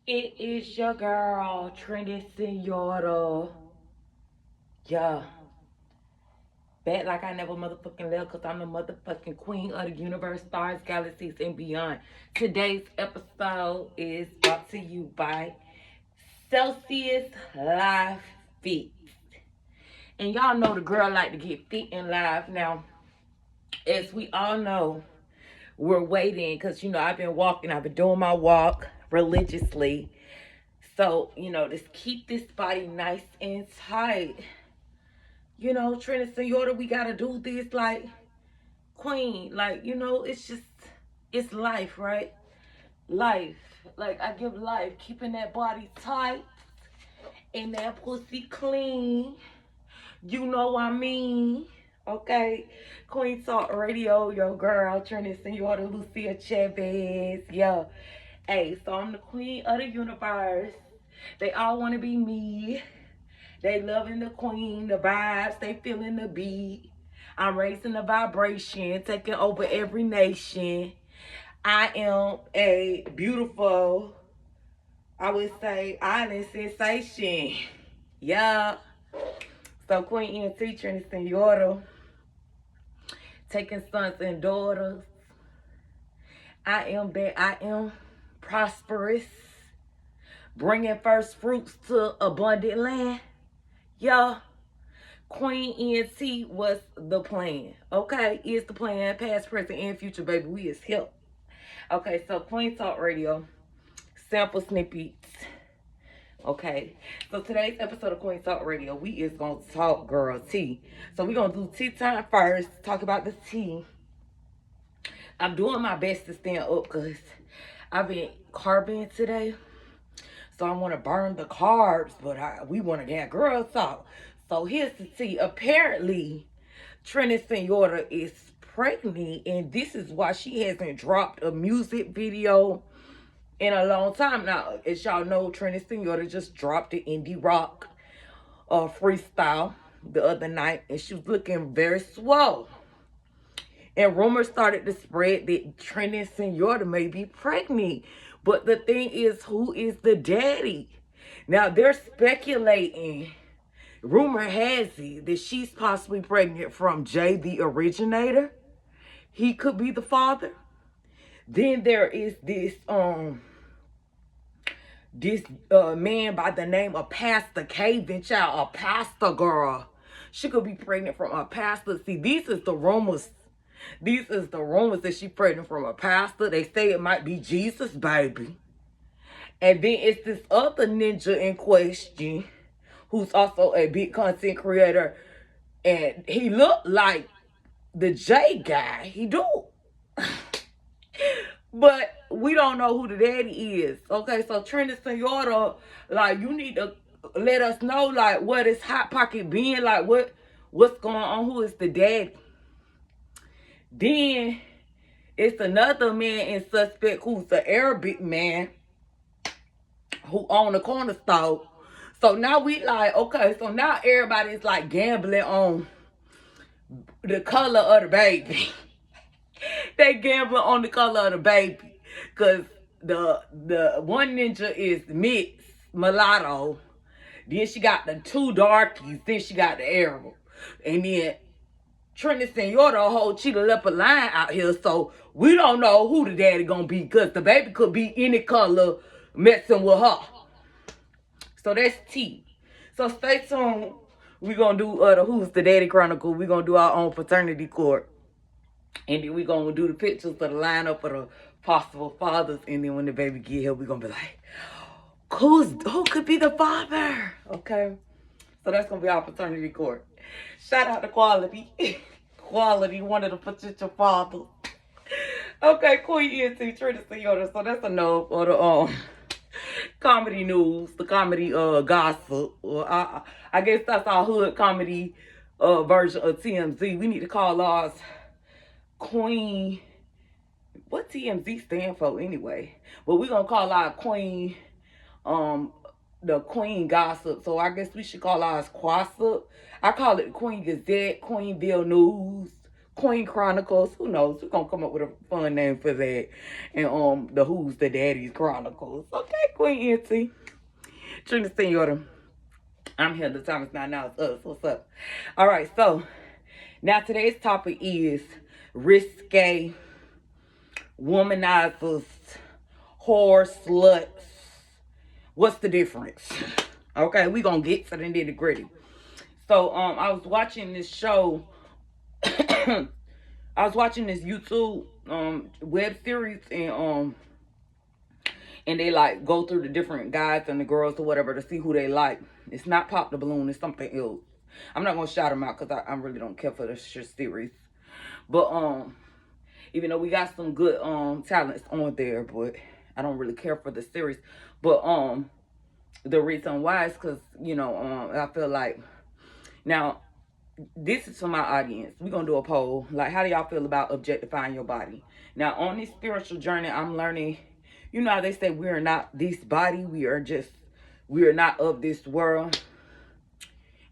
It is your girl, Trinity Senora. Yeah. Back like I never motherfucking left because I'm the motherfucking queen of the universe, stars, galaxies, and beyond. Today's episode is brought to you by Celsius Live Fit. And y'all know the girl like to get fit in live. Now, as we all know, we're waiting because, I've been walking. I've been doing my walk religiously. So, just keep this body nice and tight. Trinity Senora, we got to do this like Queen. Like, it's life, right? Life. Like, I give life. Keeping that body tight and that pussy clean. You know what I mean? Okay. Queen Talk Radio, your girl, Trinity Senora Lucia Chavez. Yeah. Hey, so I'm the queen of the universe. They all want to be me. They loving the queen, the vibes, they feeling the beat. I'm raising the vibration, taking over every nation. I am a beautiful, I would say, island sensation. Yeah. So Queen ENT, Trinity Senora, taking sons and daughters. I am prosperous, bringing first fruits to abundant land. Yeah. Queen ENT was the plan. Okay, is the plan. Past, present, and future, baby. We is here. Okay, so Queen Talk Radio, sample snippets. Okay, so today's episode of Queen Talk Radio, we is gonna talk girl tea. So we gonna do tea time first. Talk about the tea. I'm doing my best to stand up because I've been carbing today. So I want to burn the carbs, but we want to get girl talk. So here's the tea. Apparently, Trinity Senora is pregnant, and this is why she hasn't dropped a music video in a long time. Now, as y'all know, Trinity Senora just dropped the indie rock freestyle the other night, and she was looking very swole. And rumors started to spread that Trinity Senora may be pregnant. But the thing is, who is the daddy? Now, they're speculating. Rumor has it that she's possibly pregnant from Jay, the originator. He could be the father. Then there is this man by the name of Pastor Caven, child, a pastor girl. She could be pregnant from a pastor. See, these is the rumors. These is the rumors that she pregnant from a pastor. They say it might be Jesus' baby. And then it's this other ninja in question who's also a big content creator. And he looked like the J guy. He do. But we don't know who the daddy is. Okay, so Trinity Senora, like, you need to let us know, like, what is Hot Pocket being, like, what's going on, who is the daddy. Then it's another man in suspect who's the Arabic man who owned a corner store. So now we like, okay, so now everybody's like gambling on the color of the baby. They gambling on the color of the baby. Cause the one ninja is mixed mulatto. Then she got the two darkies. Then she got the Arab. And then Trinity Senora a whole cheetah leopard line out here, so we don't know who the daddy gonna be, because the baby could be any color messing with her. So that's T. So stay tuned. We gonna do the Who's the Daddy Chronicle. We gonna do our own paternity court. And then we gonna do the pictures for the lineup for the possible fathers. And then when the baby get here, we gonna be like, who could be the father? Okay. So that's gonna be our paternity court. Shout out to Quality. Quality, one of the potential fathers. Okay, Queen ENT, Trinity Senora. So that's a no for the comedy news, the comedy gossip. I guess that's our hood comedy version of TMZ. We need to call ours Queen. What TMZ stand for anyway? But we're gonna call our Queen the Queen Gossip. So I guess we should call ours Quassip. I call it Queen Gazette, Queenville News, Queen Chronicles. Who knows? We're gonna come up with a fun name for that. And the Who's the Daddy's Chronicles. Okay, Queen Auntie. Trinity Senora. I'm here. The time is now. It's us. What's up? All right. So now today's topic is risque womanizers, whore sluts. What's the difference? Okay, we gonna get to the nitty gritty. So I was watching this show. I was watching this YouTube web series, and they like go through the different guys and the girls or whatever to see who they like. It's not Pop the Balloon, it's something else. I'm not gonna shout them out because I really don't care for this series. But even though we got some good talents on there, but I don't really care for the series. But the reason why is because, you know, I feel like, now this is for my audience. We're gonna do a poll. Like, how do y'all feel about objectifying your body? Now, on this spiritual journey, I'm learning, you know how they say we are not this body, we are not of this world.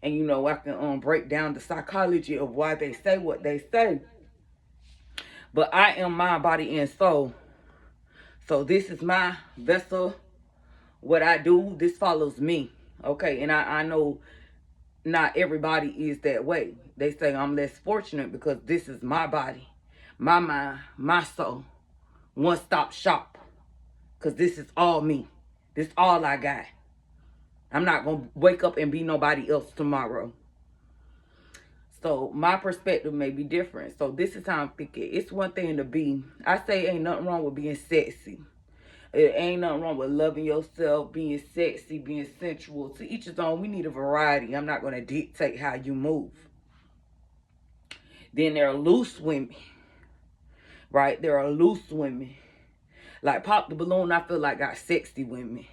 And you know, I can break down the psychology of why they say what they say. But I am mind, body, and soul. So this is my vessel. What I do, this follows me. Okay, and I know not everybody is that way. They say I'm less fortunate because this is my body, my mind, my soul. One-stop shop. Because this is all me. This is all I got. I'm not going to wake up and be nobody else tomorrow. So my perspective may be different. So this is how I'm thinking. It's one thing to be, I say ain't nothing wrong with being sexy. It ain't nothing wrong with loving yourself, being sexy, being sensual. To each his own. We need a variety. I'm not going to dictate how you move. Then there are loose women. Right? There are loose women. Like Pop the Balloon, I feel like got sexy women.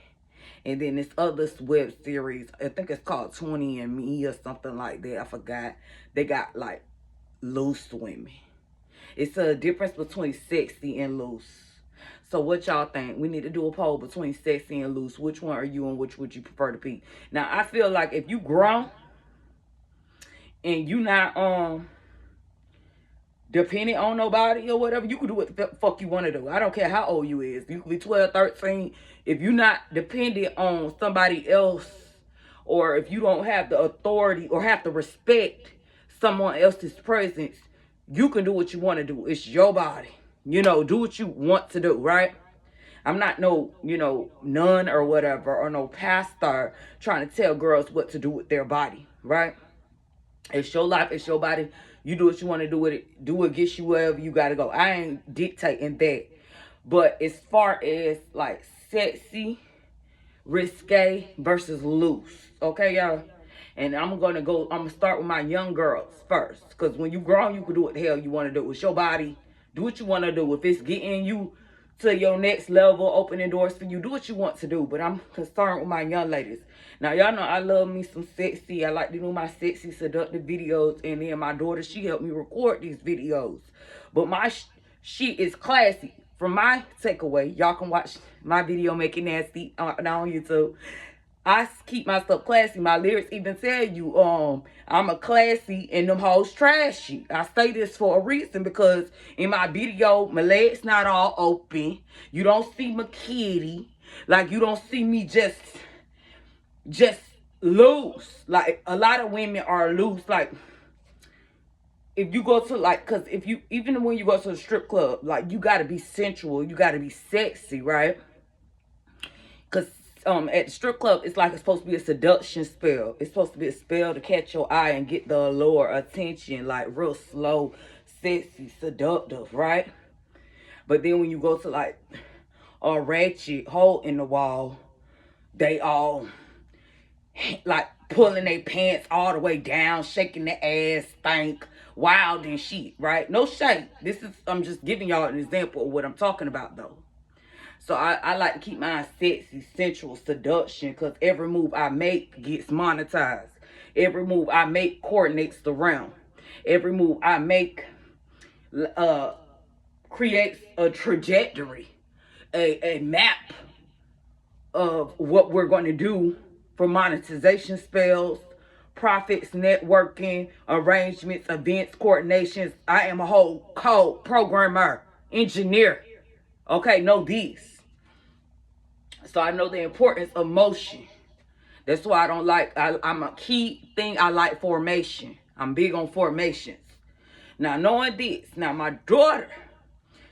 And then this other web series, I think it's called 20 and Me or something like that. I forgot. They got like loose women. It's a difference between sexy and loose. So what y'all think? We need to do a poll between sexy and loose. Which one are you and which would you prefer to be? Now, I feel like if you grown and you not depending on nobody or whatever, you can do what the fuck you want to do. I don't care how old you is. You can be 12, 13. If you're not dependent on somebody else, or if you don't have the authority or have to respect someone else's presence, you can do what you want to do. It's your body. You know, do what you want to do, right? I'm not no, you know, nun or whatever, or no pastor trying to tell girls what to do with their body, right? It's your life, it's your body. You do what you want to do with it. Do what gets you wherever you got to go. I ain't dictating that. But as far as like sexy, risque versus loose. Okay, y'all? And I'm going to start with my young girls first. Because when you grown, you can do what the hell you want to do. It's your body. Do what you want to do. If it's getting you to your next level, opening doors for you, do what you want to do. But I'm concerned with my young ladies. Now, y'all know I love me some sexy. I like to do my sexy, seductive videos. And then my daughter, she helped me record these videos. But she is classy. From my takeaway, y'all can watch my video, Make It Nasty, on YouTube. I keep myself classy. My lyrics even tell you, I'm a classy and them hoes trashy. I say this for a reason because in my video, my legs not all open. You don't see my kitty. Like, you don't see me just loose. Like, a lot of women are loose. Like, if you go to, like, because even when you go to a strip club, like, you got to be sensual. You got to be sexy, right? Because at the strip club, it's like it's supposed to be a seduction spell. It's supposed to be a spell to catch your eye and get the allure, attention, like real slow, sexy, seductive, right? But then when you go to like a ratchet hole in the wall, they all like pulling their pants all the way down, shaking their ass, stank, wild and shit, right? No shade. I'm just giving y'all an example of what I'm talking about though. So I like to keep mine sexy, sensual, seduction, because every move I make gets monetized. Every move I make coordinates the realm. Every move I make creates a trajectory, a map of what we're going to do for monetization spells, profits, networking, arrangements, events, coordinations. I am a whole code programmer, engineer. Okay, know this. So I know the importance of motion. That's why I don't like, I'm a key thing, I like formation. I'm big on formations. Now, knowing this, now my daughter,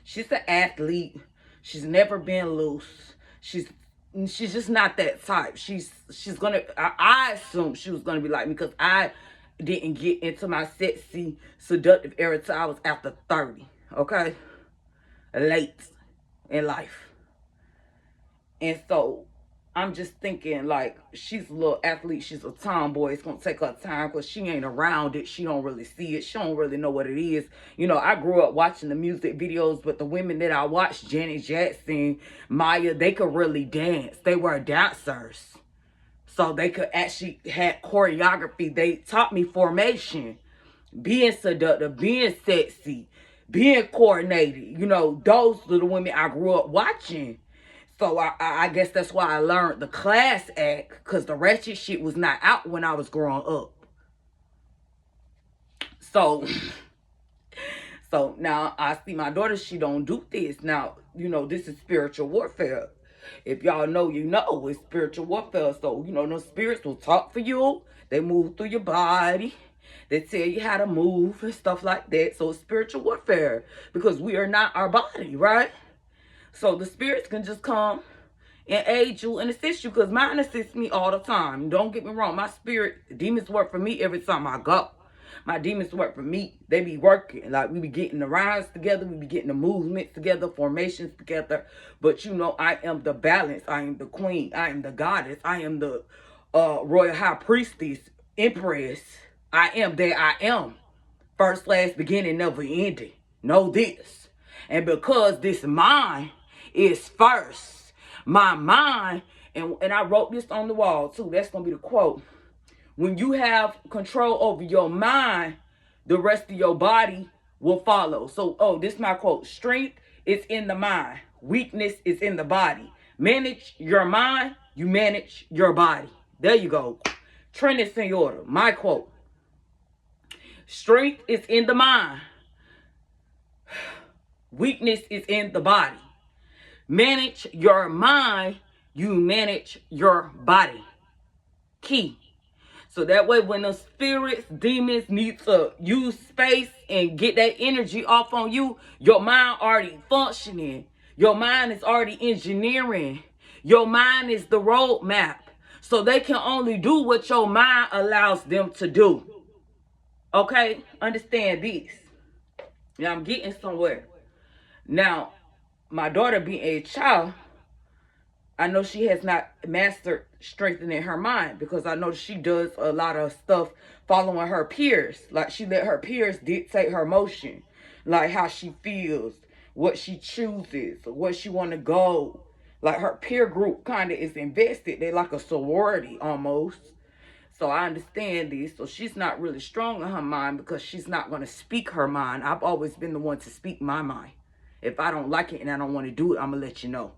she's an athlete. She's never been loose. She's just not that type. She's gonna, I assume she was gonna be like me because I didn't get into my sexy, seductive era till I was after 30, okay? Late in life. And so I'm just thinking, like, she's a little athlete. She's a tomboy. It's going to take her time because she ain't around it. She don't really see it. She don't really know what it is. You know, I grew up watching the music videos, but the women that I watched, Janet Jackson, Maya, they could really dance. They were dancers. So they could actually have choreography. They taught me formation, being seductive, being sexy, being coordinated. You know, those are the women I grew up watching. So I guess that's why I learned the class act, because the ratchet shit was not out when I was growing up. So, so now I see my daughter, she don't do this. Now, you know, this is spiritual warfare. If y'all know, you know, it's spiritual warfare. So, you know, those spirits will talk for you. They move through your body. They tell you how to move and stuff like that. So it's spiritual warfare because we are not our body, right? So the spirits can just come and aid you and assist you, because mine assists me all the time. Don't get me wrong. My spirit, demons work for me every time I go. My demons work for me. They be working. Like, we be getting the rhymes together. We be getting the movements together, formations together. But you know, I am the balance. I am the queen. I am the goddess. I am the royal high priestess, empress. I am that I am. First, last, beginning, never ending. Know this. And because this mind is first, my mind, and I wrote this on the wall too. That's going to be the quote. When you have control over your mind, the rest of your body will follow. So, this is my quote. Strength is in the mind. Weakness is in the body. Manage your mind, you manage your body. There you go. Trinity Senora, my quote. Strength is in the mind. Weakness is in the body. Manage your mind, you manage your body. Key. So that way when the spirits, demons need to use space and get that energy off on you, your mind already functioning. Your mind is already engineering. Your mind is the roadmap. So they can only do what your mind allows them to do. Okay? Understand this. Now I'm getting somewhere. Now, my daughter being a child, I know she has not mastered strengthening her mind, because I know she does a lot of stuff following her peers. Like, she let her peers dictate her motion, like how she feels, what she chooses, where she want to go. Like, her peer group kind of is invested. They're like a sorority almost. So I understand this. So she's not really strong in her mind because she's not going to speak her mind. I've always been the one to speak my mind. If I don't like it and I don't want to do it, I'm going to let you know.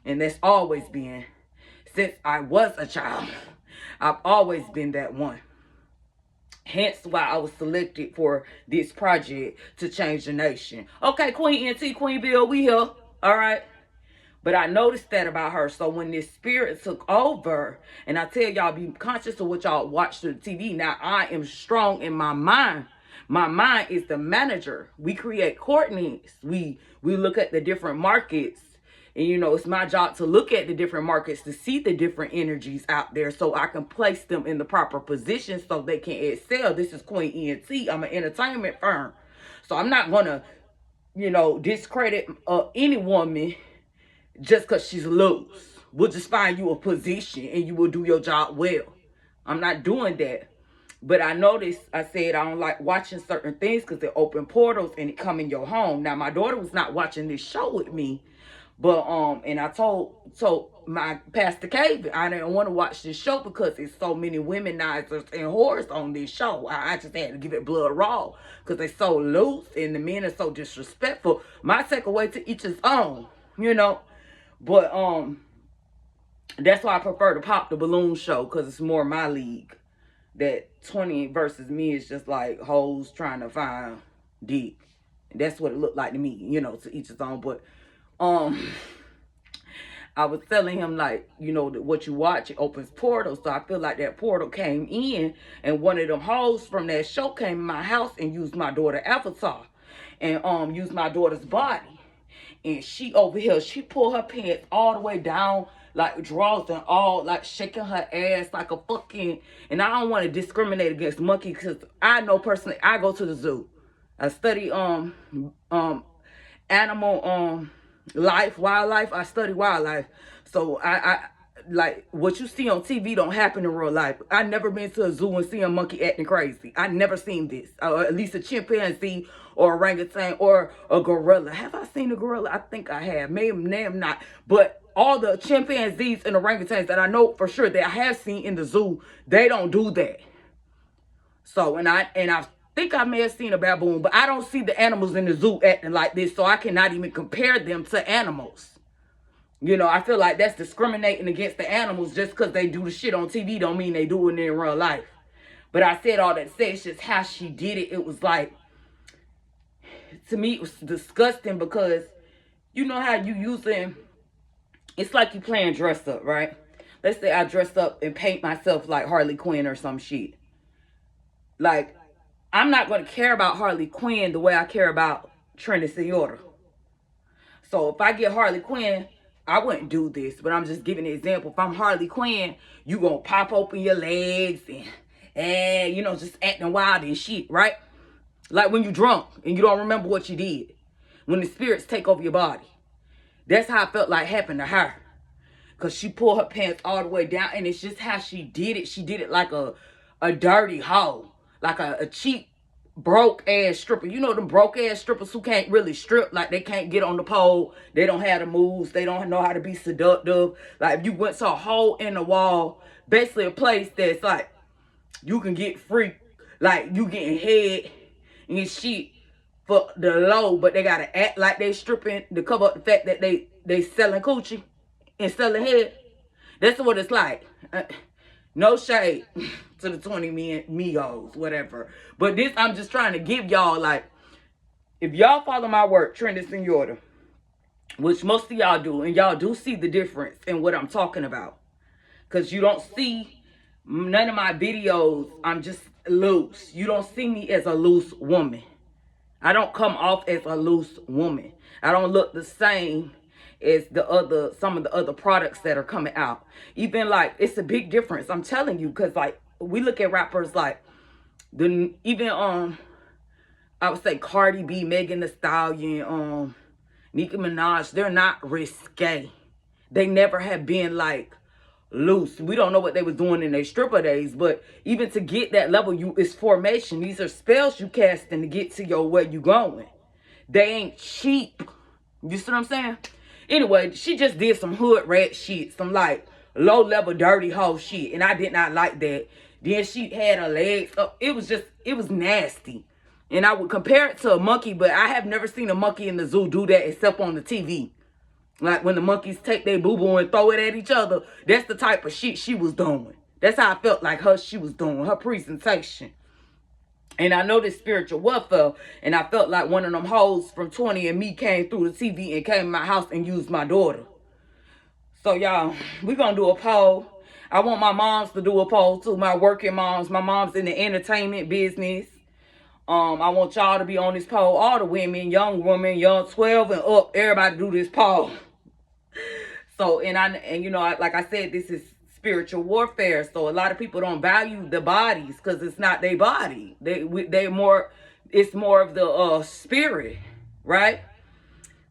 And that's always been, since I was a child, I've always been that one. Hence why I was selected for this project to change the nation. Okay, Queen NT, Queen Bill, we here. All right. But I noticed that about her. So when this spirit took over, and I tell y'all, be conscious of what y'all watch through the TV. Now, I am strong in my mind. My mind is the manager. We create coordinates. We look at the different markets. And, you know, it's my job to look at the different markets to see the different energies out there so I can place them in the proper position so they can excel. This is Queen ENT. I'm an entertainment firm. So I'm not going to, you know, discredit any woman just because she's loose. We'll just find you a position and you will do your job well. I'm not doing that. But I noticed, I said I don't like watching certain things because they open portals and it come in your home. Now, my daughter was not watching this show with me. But, and I told my Pastor Cave, I didn't want to watch this show because there's so many womenizers and whores on this show. I just had to give it blood raw because they're so loose and the men are so disrespectful. My takeaway, to each his own, you know. But, that's why I prefer to Pop the Balloon show, because it's more my league. that 20 versus me is just like hoes trying to find dick. That's what it looked like to me, you know, to each his own. But I was telling him, like, you know, that what you watch, it opens portals. So I feel like that portal came in, and one of them hoes from that show came in my house and used my daughter avatar and used my daughter's body. And she over here, she pulled her pants all the way down, like drawers and all, like shaking her ass like a fucking. And I don't want to discriminate against monkeys, because I know personally, I go to the zoo. I study animal life, wildlife. I study wildlife. So I like what you see on TV don't happen in real life. I never been to a zoo and seen a monkey acting crazy. I never seen this. At least a chimpanzee or orangutan or a gorilla. Have I seen a gorilla? I think I have. Maybe not. But all the chimpanzees and orangutans that I know for sure that I have seen in the zoo, they don't do that. So and I think I may have seen a baboon, but I don't see the animals in the zoo acting like this, so I cannot even compare them to animals. You know, I feel like that's discriminating against the animals. Just because they do the shit on TV don't mean they do it in real life. But I said all that to say, it's just how she did it. It was like, to me, it was disgusting, because you know how you using, it's like you playing dress up, right? Let's say I dress up and paint myself like Harley Quinn or some shit. Like, I'm not going to care about Harley Quinn the way I care about Trinity Senora. So if I get Harley Quinn, I wouldn't do this, but I'm just giving an example. If I'm Harley Quinn, you gonna pop open your legs and you know, just acting wild and shit, right? Like when you drunk and you don't remember what you did. When the spirits take over your body. That's how I felt like happened to her. Because she pulled her pants all the way down, and it's just how she did it. She did it like a dirty hoe. Like a cheap, broke-ass stripper. You know them broke-ass strippers who can't really strip. Like, they can't get on the pole. They don't have the moves. They don't know how to be seductive. Like, if you went to a hole in the wall, basically a place that's like, you can get free. Like, you getting head and shit for the low, but they gotta act like they stripping to cover up the fact that they selling coochie and selling head. That's what it's like. No shade to the 20 Migos, whatever. But this, I'm just trying to give y'all, like, if y'all follow my work, Trinity Senora, which most of y'all do, and y'all do see the difference in what I'm talking about. Because you don't see none of my videos, I'm just loose. You don't see me as a loose woman. I don't come off as a loose woman. I don't look the same as some of the other products that are coming out. Even like, it's a big difference. I'm telling you, because like we look at rappers like I would say Cardi B, Megan Thee Stallion, Nicki Minaj. They're not risque. They never have been like loose. We don't know what they was doing in their stripper days, but even to get that level, it's formation. These are spells you casting to get to where you going. They ain't cheap. You see what I'm saying? Anyway, she just did some hood rat shit, some like low level dirty hoe shit, and I did not like that. Then she had her legs up. It was nasty. And I would compare it to a monkey, but I have never seen a monkey in the zoo do that except on the TV. Like when the monkeys take their boo-boo and throw it at each other. That's the type of shit she was doing. That's how I felt like she was doing, her presentation. And I know this spiritual warfare, and I felt like one of them hoes from 20 and me came through the TV and came in my house and used my daughter. So y'all, we're going to do a poll. I want my moms to do a poll too, my working moms. My mom's in the entertainment business. I want y'all to be on this poll. All the women, young 12 and up, everybody do this poll. So, and you know, like I said, this is spiritual warfare. So a lot of people don't value the bodies because it's not their body. It's more of the spirit, right?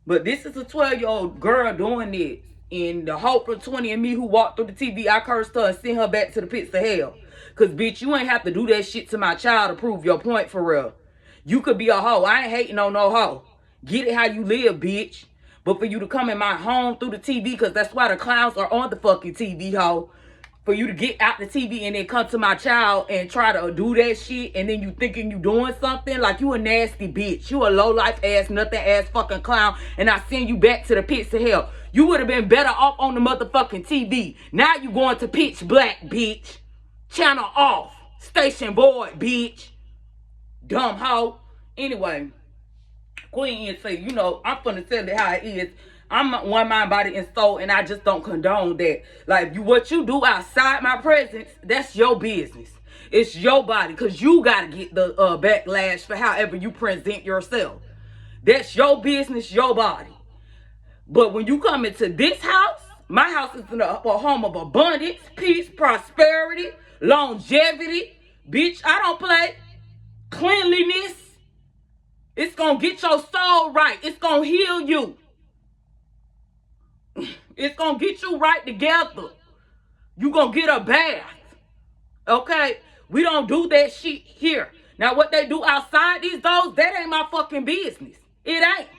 But this is a 12-year-old girl doing this. And the hope for 20 and me who walked through the TV, I cursed her and sent her back to the pits of hell. Because, bitch, you ain't have to do that shit to my child to prove your point for real. You could be a hoe. I ain't hating on no hoe. Get it how you live, bitch. But for you to come in my home through the TV, because that's why the clowns are on the fucking TV, hoe. For you to get out the TV and then come to my child and try to do that shit, and then you thinking you doing something, like you a nasty bitch. You a low-life ass, nothing ass fucking clown, and I send you back to the pits of hell. You would have been better off on the motherfucking TV. Now you going to pitch black, bitch. Channel off. Station board, bitch. Dumb hoe. Anyway, Queen say, you know, I'm finna tell it how it is. I'm one mind, body, and soul, and I just don't condone that. Like, what you do outside my presence, that's your business. It's your body, because you got to get the backlash for however you present yourself. That's your business, your body. But when you come into this house, my house is a home of abundance, peace, prosperity, longevity. Bitch, I don't play. Cleanliness. It's going to get your soul right. It's going to heal you. It's going to get you right together. You going to get a bath. Okay? We don't do that shit here. Now, what they do outside these doors, that ain't my fucking business. It ain't.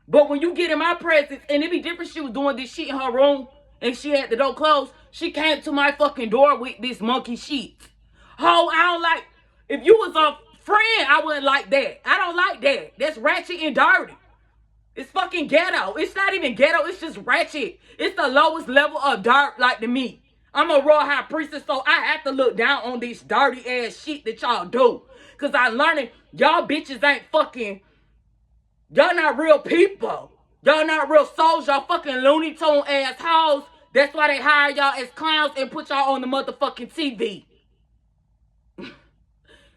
But when you get in my presence, and it be different, she was doing this shit in her room, and she had the door closed, she came to my fucking door with this monkey shit. Oh, I don't like, if you was a friend, I wouldn't like that. I don't like that. That's ratchet and dirty. It's fucking ghetto. It's not even ghetto. It's just ratchet. It's the lowest level of dirt, like to me. I'm a royal high priestess, so I have to look down on this dirty ass shit that y'all do. Because I'm learning y'all bitches ain't fucking, y'all not real people. Y'all not real souls. Y'all fucking Looney Tune ass hoes. That's why they hire y'all as clowns and put y'all on the motherfucking TV.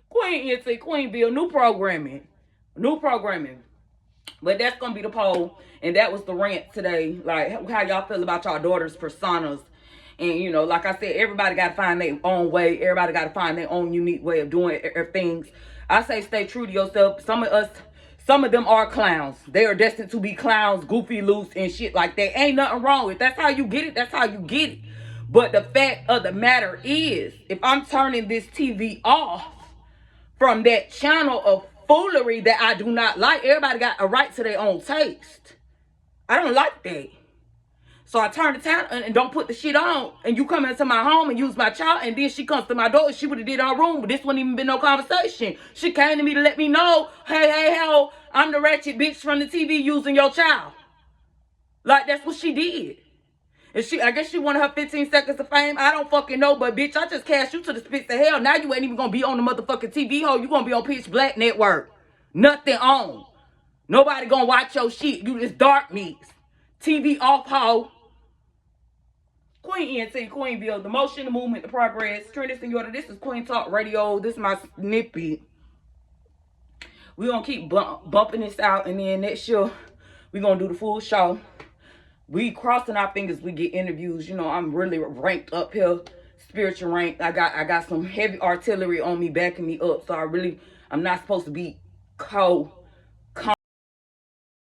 Queen NC, Queenville, new programming. New programming. But that's going to be the poll. And that was the rant today. Like, how y'all feel about y'all daughter's personas. And, you know, like I said, everybody got to find their own way. Everybody got to find their own unique way of doing things. I say stay true to yourself. Some of them are clowns. They are destined to be clowns, goofy, loose, and shit like that. Ain't nothing wrong with it. That's how you get it. That's how you get it. But the fact of the matter is, if I'm turning this TV off from that channel of foolery that I do not like, everybody got a right to their own taste. I don't like that. So I turn the channel and don't put the shit on. And you come into my home and use my child. And then she comes to my door and she would have did her room. But this wouldn't even been no conversation. She came to me to let me know, hey, ho, I'm the ratchet bitch from the TV using your child. Like, that's what she did. And I guess she wanted her 15 seconds of fame. I don't fucking know. But, bitch, I just cast you to the spits of hell. Now you ain't even going to be on the motherfucking TV, ho. You going to be on Pitch Black Network. Nothing on. Nobody going to watch your shit. You just dark meats. TV off, ho. Queen ENT, Queenville, the motion, the movement, the progress. Trinity Senora, this is Queen Talk Radio. This is my snippet. We're going to keep bumping this out. And then next year, we're going to do the full show. We crossing our fingers, we get interviews. You know, I'm really ranked up here. Spiritual rank. I got some heavy artillery on me, backing me up. So I'm not supposed to be cold